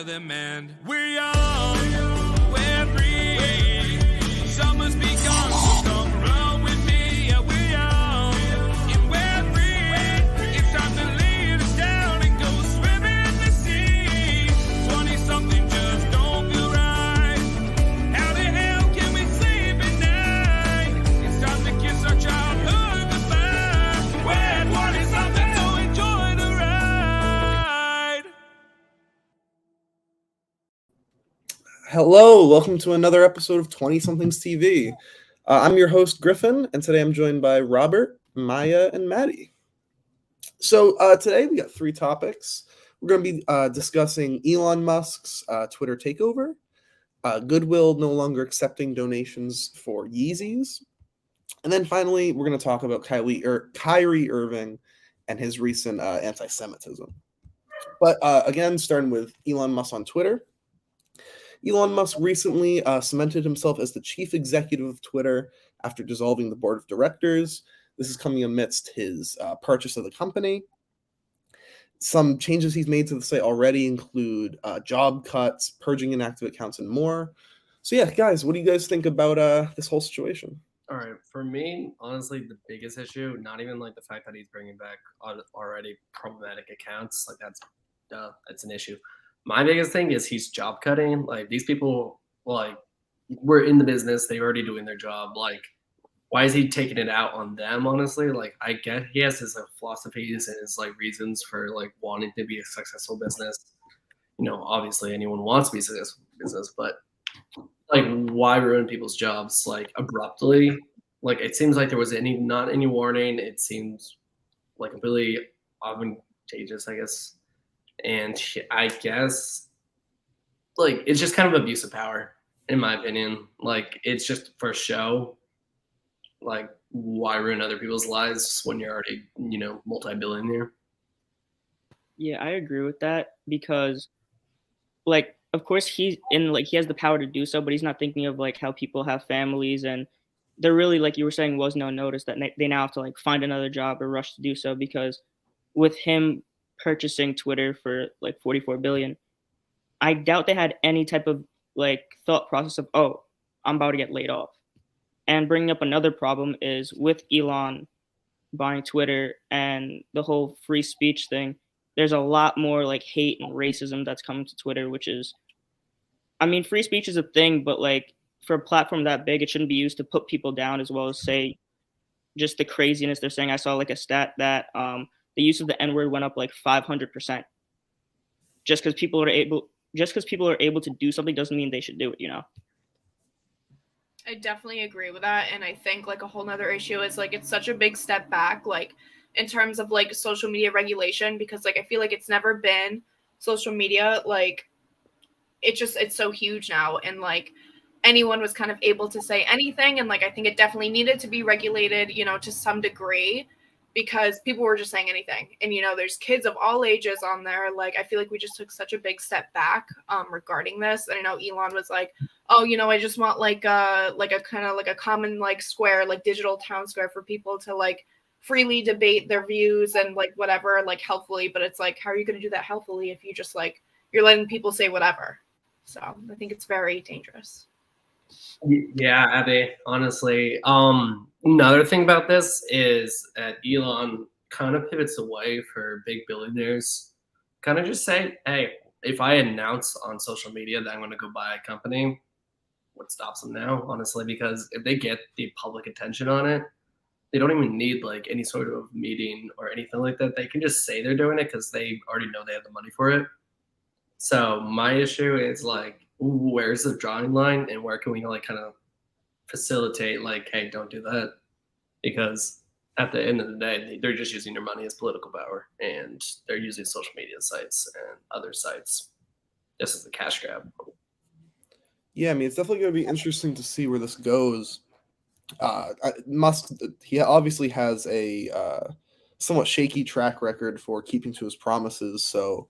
rhythm and we're young, we're free. Summer's begun, so come run with me. Yeah, we're young and we're free. It's time to lay us down and go swimming in the sea. 20-something just don't feel right. How the hell can we sleep at night? It's time to kiss our childhood goodbye. We're 20-something, so enjoy the ride. Hello, welcome to another episode of 20-Somethings TV. I'm your host, Griffin, and today I'm joined by Robert, Maya, and Maddie. So today we got three topics. We're going to be discussing Elon Musk's Twitter takeover, Goodwill no longer accepting donations for Yeezys, and then finally we're going to talk about Kyrie Irving and his recent anti-Semitism. But again, starting with Elon Musk on Twitter. Elon Musk recently cemented himself as the chief executive of Twitter after dissolving the board of directors. This is coming amidst his purchase of the company. Some changes he's made to the site already include job cuts, purging inactive accounts, and more. So yeah, guys, what do you guys think about this whole situation? All right, for me, honestly, the biggest issue, not even like the fact that he's bringing back already problematic accounts, like that's an issue. My biggest thing is he's job cutting. Like, these people, like, were in the business, they were already doing their job. Like, why is he taking it out on them? Honestly, like, I get he has his philosophies and his like reasons for like wanting to be a successful business. You know, obviously anyone wants to be a successful business, but like, why ruin people's jobs like abruptly? Like, it seems like there was not any warning. It seems like completely advantageous, I guess. And I guess, like, it's just kind of abuse of power, in my opinion. Like, it's just for show. Like, why ruin other people's lives when you're already, multi-billionaire? Yeah, I agree with that because, like, of course he has the power to do so, but he's not thinking of like how people have families, and there really, like you were saying, was no notice that they now have to like find another job or rush to do so, because with him purchasing Twitter for like 44 billion, I doubt they had any type of like thought process of, oh, I'm about to get laid off. And bringing up another problem is with Elon buying Twitter and the whole free speech thing, there's a lot more like hate and racism that's coming to Twitter, which is, I mean, free speech is a thing, but like for a platform that big, it shouldn't be used to put people down as well as say just the craziness they're saying. I saw like a stat that the use of the N-word went up like 500%. Just because people are able to do something doesn't mean they should do it, you know? I definitely agree with that. And I think like a whole nother issue is like, it's such a big step back, like in terms of like social media regulation, because like, I feel like it's never been social media. Like it's so huge now. And like anyone was kind of able to say anything. And like, I think it definitely needed to be regulated, to some degree, because people were just saying anything. And, there's kids of all ages on there. Like, I feel like we just took such a big step back regarding this. And I know Elon was like, oh, I just want like a kind of like a common like square, like digital town square for people to like freely debate their views and like whatever, like healthfully. But it's like, how are you going to do that healthfully if you just like, you're letting people say whatever? So I think it's very dangerous. Yeah, Abby, honestly. Another thing about this is that Elon kind of pivots away for big billionaires. Kind of just say, hey, if I announce on social media that I'm going to go buy a company, what stops them now, honestly? Because if they get the public attention on it, they don't even need like any sort of meeting or anything like that. They can just say they're doing it because they already know they have the money for it. So my issue is like, where's the drawing line and where can we like kind of facilitate like, hey, don't do that? Because at the end of the day, they're just using their money as political power, and they're using social media sites and other sites just as a cash grab. Yeah, I mean, it's definitely going to be interesting to see where this goes. Musk, he obviously has a somewhat shaky track record for keeping to his promises, so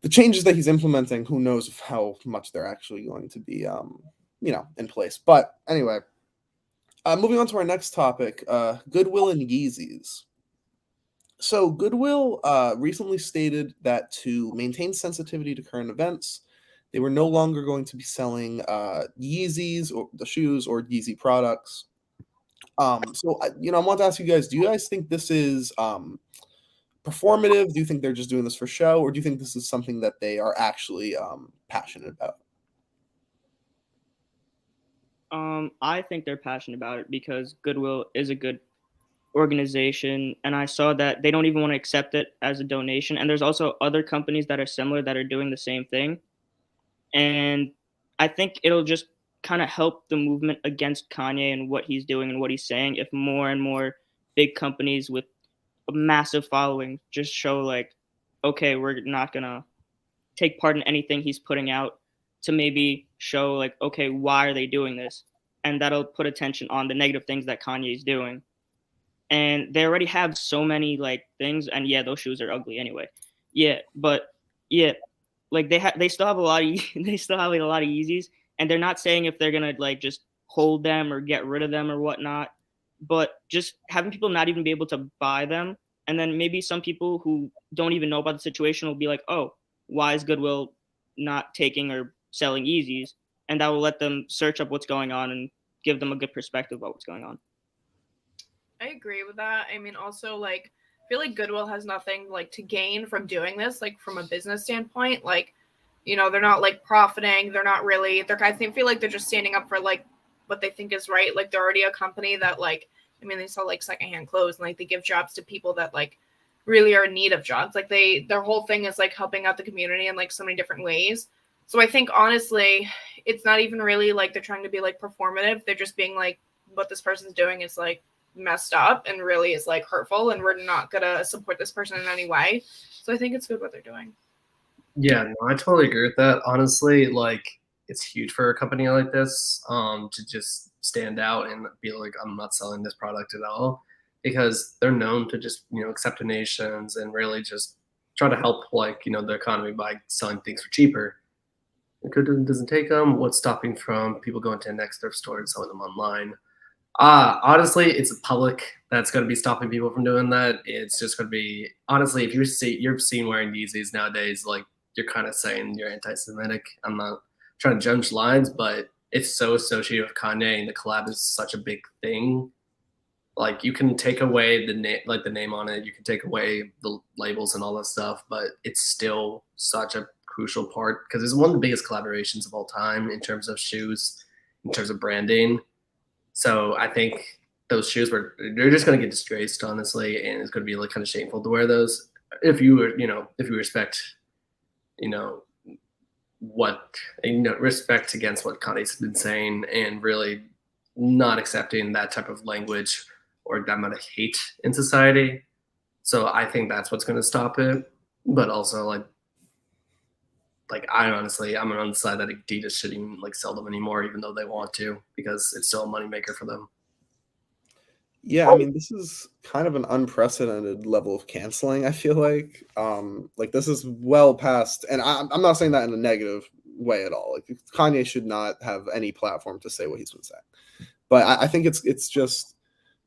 the changes that he's implementing, who knows how much they're actually going to be, in place. But anyway, moving on to our next topic, Goodwill and Yeezys. So Goodwill recently stated that to maintain sensitivity to current events, they were no longer going to be selling Yeezys or the shoes or Yeezy products. So I want to ask you guys: do you guys think this is performative? Do you think they're just doing this for show, or do you think this is something that they are actually passionate about? I think they're passionate about it because Goodwill is a good organization, and I saw that they don't even want to accept it as a donation. And there's also other companies that are similar that are doing the same thing. And I think it'll just kind of help the movement against Kanye and what he's doing and what he's saying if more and more big companies with a massive following just show like, okay, we're not gonna take part in anything he's putting out, to maybe show like, okay, why are they doing this? And that'll put attention on the negative things that Kanye's doing. And they already have so many like things, and yeah, those shoes are ugly anyway. Yeah, but yeah, like they still have a lot of they still have like a lot of Yeezys, and they're not saying if they're gonna like just hold them or get rid of them or whatnot, but just having people not even be able to buy them, and then maybe some people who don't even know about the situation will be like, oh, why is Goodwill not taking or selling Yeezys? And that will let them search up what's going on and give them a good perspective about what's going on. I agree with that. I mean, also, like, I feel like Goodwill has nothing like to gain from doing this, like from a business standpoint. Like, they're not like profiting. They're not really. I feel like they're just standing up for like what they think is right. Like, they're already a company that like, I mean, they sell like secondhand clothes and like they give jobs to people that like really are in need of jobs. Like their whole thing is like helping out the community in like so many different ways. So I think honestly, it's not even really like they're trying to be like performative. They're just being like, what this person's doing is like messed up and really is like hurtful, and we're not gonna support this person in any way. So I think it's good what they're doing. Yeah, no, I totally agree with that. Honestly, like it's huge for a company like this to just stand out and be like, I'm not selling this product at all, because they're known to just accept donations and really just try to help like the economy by selling things for cheaper. If it doesn't take them, what's stopping from people going to the next thrift store and selling them online? Honestly, it's the public that's going to be stopping people from doing that. It's just going to be, honestly, if you're seen wearing Yeezys nowadays, like you're kind of saying you're anti-Semitic. I'm not trying to judge lines, but it's so associated with Kanye, and the collab is such a big thing. Like you can take away the name, like the name on it, you can take away the labels and all that stuff, but it's still such a crucial part because it's one of the biggest collaborations of all time in terms of shoes, in terms of branding. So I think those shoes they're just going to get disgraced, honestly, and it's going to be like kind of shameful to wear those if you respect, what, respect against what Kanye's been saying and really not accepting that type of language or that amount of hate in society. So I think that's what's going to stop it. But also like I'm on the side that Adidas shouldn't even like sell them anymore, even though they want to, because it's still a moneymaker for them. Yeah, I mean, this is kind of an unprecedented level of canceling, I feel like. Like this is well past, and I'm not saying that in a negative way at all. Like Kanye should not have any platform to say what he's been saying. But I think it's just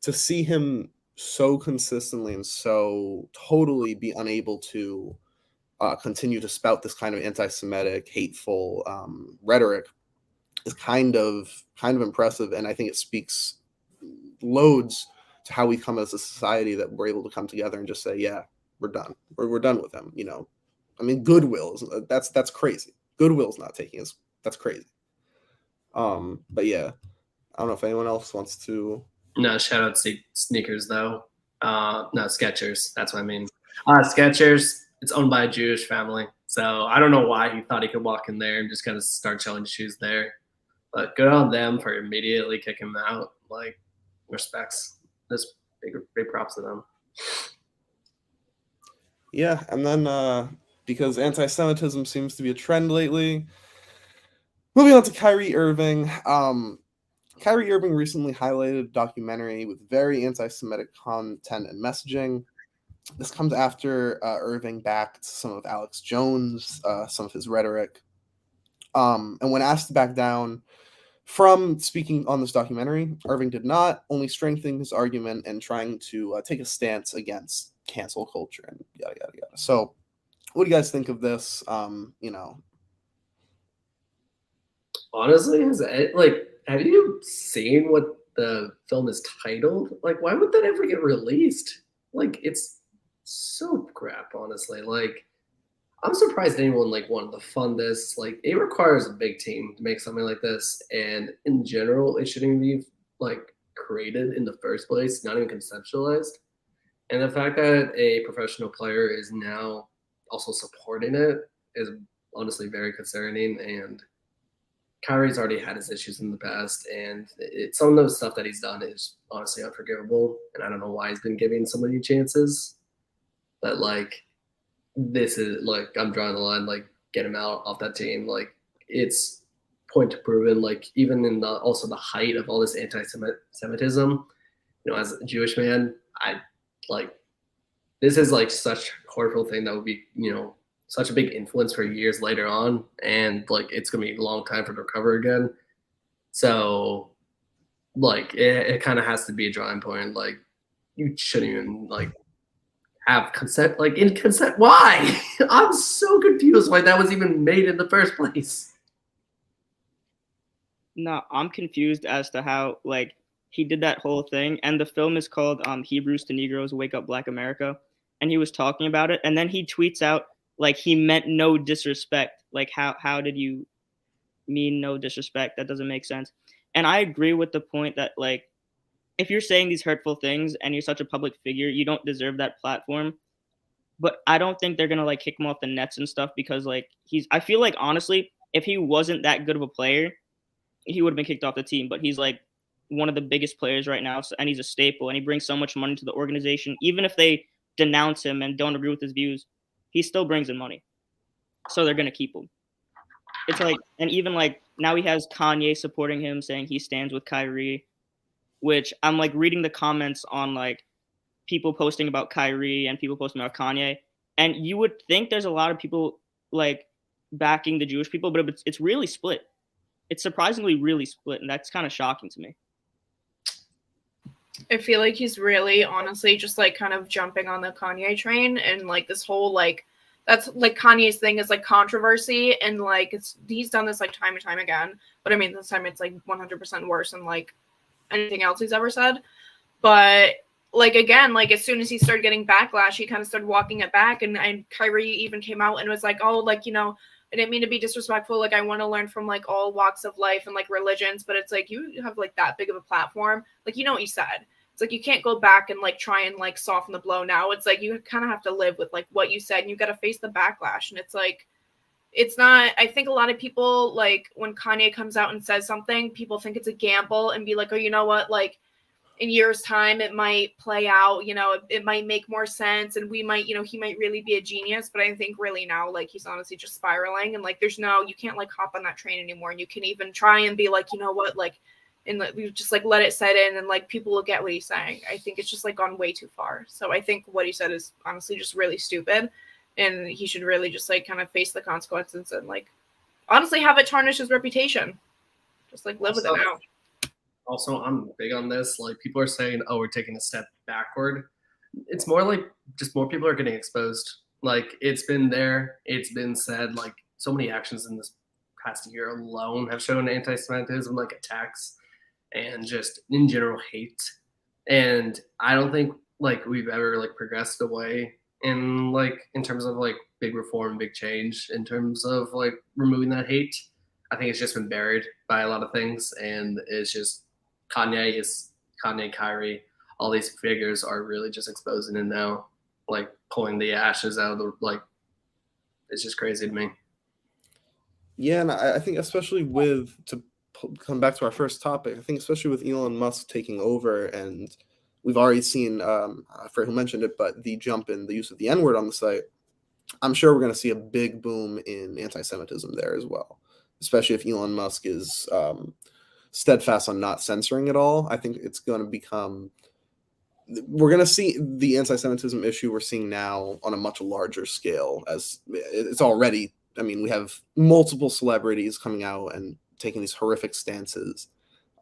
to see him so consistently and so totally be unable to continue to spout this kind of anti-Semitic, hateful rhetoric is kind of impressive, and I think it speaks loads to how we come as a society that we're able to come together and just say, yeah, we're done. We're done with them. I mean, Goodwill that's crazy. Goodwill's not taking us. That's crazy. But yeah, I don't know if anyone else wants to. No, shout out sneakers though. No, Skechers. That's what I mean. Skechers. It's owned by a Jewish family, so I don't know why he thought he could walk in there and just kind of start selling shoes there. But good on them for immediately kicking him out. Like, respects. Just big props to them. Yeah, and then because anti-Semitism seems to be a trend lately, moving on to Kyrie Irving. Kyrie Irving recently highlighted a documentary with very anti-Semitic content and messaging. This comes after Irving backed some of Alex Jones, some of his rhetoric. And when asked to back down From speaking on this documentary, Irving did not, only strengthening his argument and trying to take a stance against cancel culture and yada yada yada. So, what do you guys think of this? Honestly, have you seen what the film is titled? Like, why would that ever get released? Like, it's so crap, honestly. Like, I'm surprised anyone wanted to fund this. Like, it requires a big team to make something like this, and in general, it shouldn't be created in the first place, not even conceptualized. And the fact that a professional player is now also supporting it is honestly very concerning. And Kyrie's already had his issues in the past, and some of those stuff that he's done is honestly unforgivable. And I don't know why he's been giving so many chances. But this is I'm drawing the line. Get him out off that team. It's point to proven. Even in also the height of all this anti-Semitism, as a Jewish man, I this is such a horrible thing that would be such a big influence for years later on, and it's gonna be a long time for it to recover again. So it kind of has to be a drawing point. You shouldn't even have consent. In consent, why? I'm so confused why that was even made in the first place. No, I'm confused as to how he did that whole thing, and the film is called Hebrews to Negroes Wake Up Black America, and he was talking about it, and then he tweets out he meant no disrespect. How did you mean no disrespect? That doesn't make sense. And I agree with the point that if you're saying these hurtful things and you're such a public figure, you don't deserve that platform. But I don't think they're gonna kick him off the nets and stuff because I feel honestly, if he wasn't that good of a player, he would have been kicked off the team. But he's one of the biggest players right now, and he's a staple, and he brings so much money to the organization. Even if they denounce him and don't agree with his views, he still brings in money. So they're gonna keep him. It's and even now he has Kanye supporting him, saying he stands with Kyrie, which I'm reading the comments on people posting about Kyrie and people posting about Kanye, and you would think there's a lot of people backing the Jewish people, but it's really split. It's surprisingly really split, and that's kind of shocking to me. I feel he's really honestly just kind of jumping on the Kanye train, and this whole that's Kanye's thing is controversy, and he's done this time and time again. But I mean, this time it's 100% worse than anything else he's ever said. But again, as soon as he started getting backlash, he kind of started walking it back, and Kyrie even came out and was oh, I didn't mean to be disrespectful. I want to learn from all walks of life and religions, but it's you have that big of a platform. What you said. It's you can't go back and try and soften the blow now. It's you kind of have to live with what you said, and you got to face the backlash. And it's not. I think a lot of people when Kanye comes out and says something, people think it's a gamble and be oh, you know what, in years' time, it might play out, it might make more sense, and we might, he might really be a genius. But I think really now, he's honestly just spiraling, and there's you can't hop on that train anymore, and you can even try and be you know what, and we just let it set in, and people will get what he's saying. I think it's just gone way too far. So I think what he said is honestly just really stupid, and he should really just kind of face the consequences and honestly have it tarnish his reputation. Just live with it now. Also, I'm big on this. People are saying, "Oh, we're taking a step backward." It's more just more people are getting exposed. It's been there. It's been said. So many actions in this past year alone have shown anti-Semitism, attacks, and just in general hate. And I don't think we've ever progressed away in in terms of big reform, big change in terms of removing that hate. I think it's just been buried by a lot of things, and it's just Kanye, Kyrie, all these figures are really just exposing it now, pulling the ashes out of the it's just crazy to me. Yeah, and I think especially to come back to our first topic, I think especially with Elon Musk taking over, and we've already seen, I forget who mentioned it, but the jump in the use of the N-word on the site, I'm sure we're going to see a big boom in anti-Semitism there as well, especially if Elon Musk is steadfast on not censoring it all. I think it's going to become, we're going to see the anti-Semitism issue we're seeing now on a much larger scale, as it's already, I mean, we have multiple celebrities coming out and taking these horrific stances.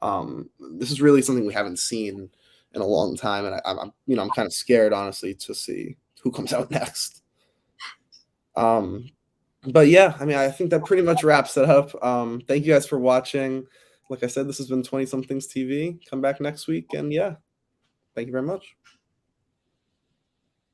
This is really something we haven't seen in a long time, and I'm kind of scared, honestly, to see who comes out next. But yeah, I mean, I think that pretty much wraps it up. Thank you guys for watching. Like I said, this has been 20 Somethings TV. Come back next week, and yeah, thank you very much.